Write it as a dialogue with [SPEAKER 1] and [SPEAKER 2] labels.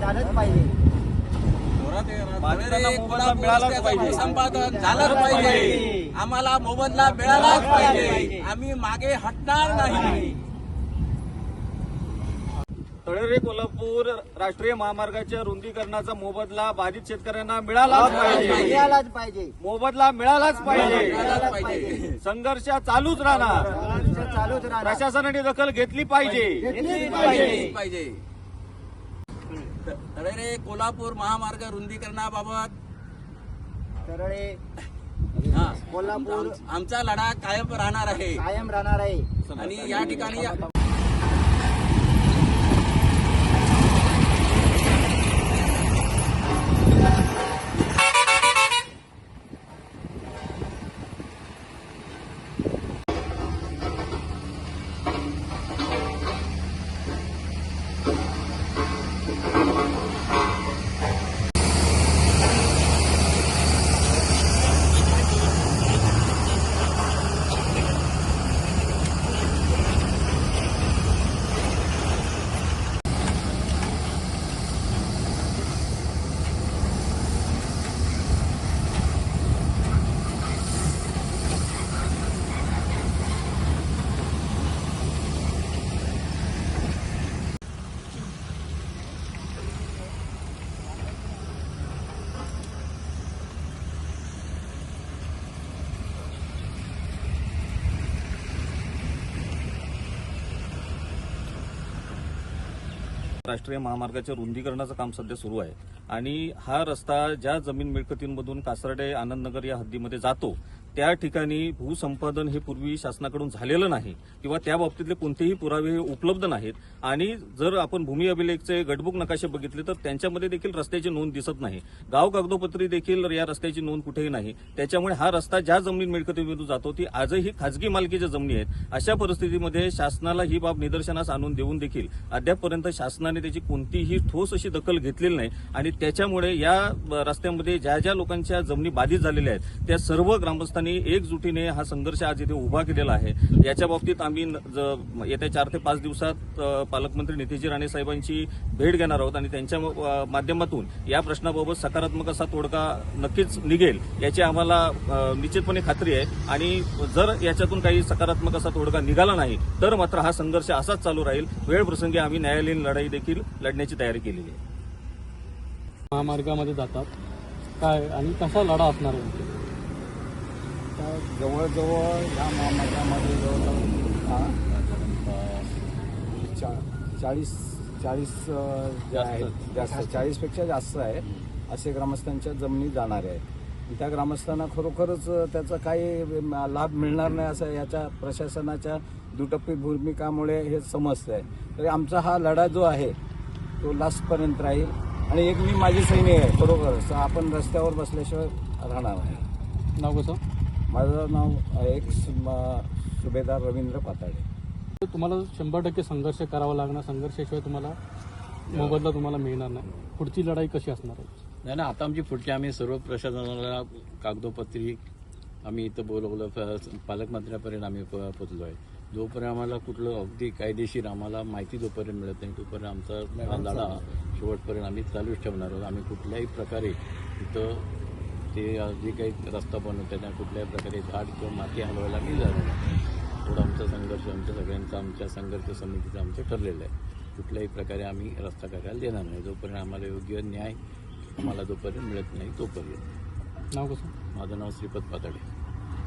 [SPEAKER 1] झालंच पाहिजे.
[SPEAKER 2] संपादन झालंच पाहिजे. आम्हाला मोबदला मिळालाच पाहिजे. आम्ही मागे हटणार नाही.
[SPEAKER 3] तळेरे कोल्हापूर राष्ट्रीय महामार्गाच्या रुंदीकरणाचा मोबदला बाधित शेतकऱ्यांना मिळालाच पाहिजे. मोबदला मिळालाच पाहिजे. संघर्ष चालूच राहणार. प्रशासनाने दखल घेतली पाहिजे.
[SPEAKER 2] तळेरे कोल्हापूर महामार्ग रुंदीकरणाबाबत
[SPEAKER 1] कोल्हापूर
[SPEAKER 2] आमचा लढा कायम राहणार आहे. आणि या ठिकाणी
[SPEAKER 3] राष्ट्रीय महामार्गाच्या रुंदीकरणाचं काम सध्या सुरू आहे आणि हा रस्ता ज्या जमीन मिळकतींमधून कासर्डे आनंदनगर या हद्दीमध्ये जातो त्या ठिकाणी भूसंपादन हे पूर्वी शासनाकडून झालेलं नाही किंवा त्या बाबतीतले कोणतेही पुरावे उपलब्ध नाहीत. आणि जर आपण भूमी अभिलेखचे गटबुक नकाशे बघितले तर त्यांच्यामध्ये देखील रस्त्याची नोंद दिसत नाही. गाव कागदोपत्री देखील या रस्त्याची नोंद कुठेही नाही. त्याच्यामुळे हा रस्ता ज्या जमीन मिळकतीमधून जातो ती आजही खाजगी मालकीच्या जमिनी आहेत. अशा परिस्थितीमध्ये शासनाला ही बाब निदर्शनास आणून देऊन देखील अद्यापपर्यंत शासनाने त्याची कोणतीही ठोस अशी दखल घेतलेली नाही. आणि त्याच्यामुळे या रस्त्यामध्ये ज्या ज्या लोकांच्या जमिनी बाधित झालेल्या आहेत त्या सर्व ग्रामस्थांनी एकजुटीने हा संघर्ष आज इथे उभा केलेला आहे. याच्या बाबतीत आम्ही येत्या 4 ते 5 दिवसात पालकमंत्री नितेशजी राणे साहेबांची भेट घेणार आहोत आणि त्यांच्या माध्यमातून या प्रश्नाबाबत सकारात्मक असा तोडगा नक्कीच निघेल याची आम्हाला निश्चितपणे खात्री आहे. आणि जर याच्यातून काही सकारात्मक असा तोडगा निघाला नाही तर मात्र हा संघर्ष असाच चालू राहील. वेळ प्रसंगी आम्ही न्यायालयीन लढाई देखील लढण्याची तयारी केलेली आहे.
[SPEAKER 4] महामार्गामध्ये जातात काय आणि कसा लढा असणार आहे?
[SPEAKER 5] जवळजवळ ह्या महामार्गामध्ये जवळजवळ 40 जे आहेत जास्त 40पेक्षा जास्त आहे असे ग्रामस्थांच्या जमिनी जाणारे आहेत. त्या ग्रामस्थांना खरोखरच त्याचा काही लाभ मिळणार नाही असं याच्या प्रशासनाच्या दुटप्पी भूमिकामुळे हे समजतं आहे. तरी आमचा हा लढा जो आहे तो लास्टपर्यंत राहील. आणि एक मी माझी सैनिक आहे खरोखरच. आपण रस्त्यावर बसल्याशिवाय राहणार नाही.
[SPEAKER 4] नाव कसं?
[SPEAKER 5] माझं नाव एक सुभेदार रवींद्र पाताडे.
[SPEAKER 4] तुम्हाला 100% संघर्ष करावा लागणार. संघर्षाशिवाय तुम्हाला मोबदला तुम्हाला मिळणार नाही. पुढची लढाई कशी असणार आहे?
[SPEAKER 6] नाही आता आमची पुढची आम्ही सर्व प्रशासनाला कागदोपत्री आम्ही इथं बोलवलं. पालकमंत्र्यापर्यंत आम्ही पोचलो आहे. जोपर्यंत आम्हाला कुठलं अगदी कायदेशीर आम्हाला माहिती जोपर्यंत मिळत नाही तोपर्यंत आमचा लढा शेवटपर्यंत आम्ही चालूच ठेवणार आहोत. आम्ही कुठल्याही प्रकारे इथं ते जे काही रस्ता बनवतो त्यांना कुठल्याही प्रकारे झाड किंवा माती हलवायला नाही जाणार. थोडा आमचा संघर्ष आमच्या सगळ्यांचा आमच्या संघर्ष समितीचं आमचं ठरलेलं आहे. कुठल्याही प्रकारे आम्ही रस्ता करायला देणार नाही जोपर्यंत आम्हाला योग्य न्याय आम्हाला जोपर्यंत मिळत नाही तोपर्यंत.
[SPEAKER 4] नाव कसं?
[SPEAKER 6] माझं नाव श्रीपद पाताडे.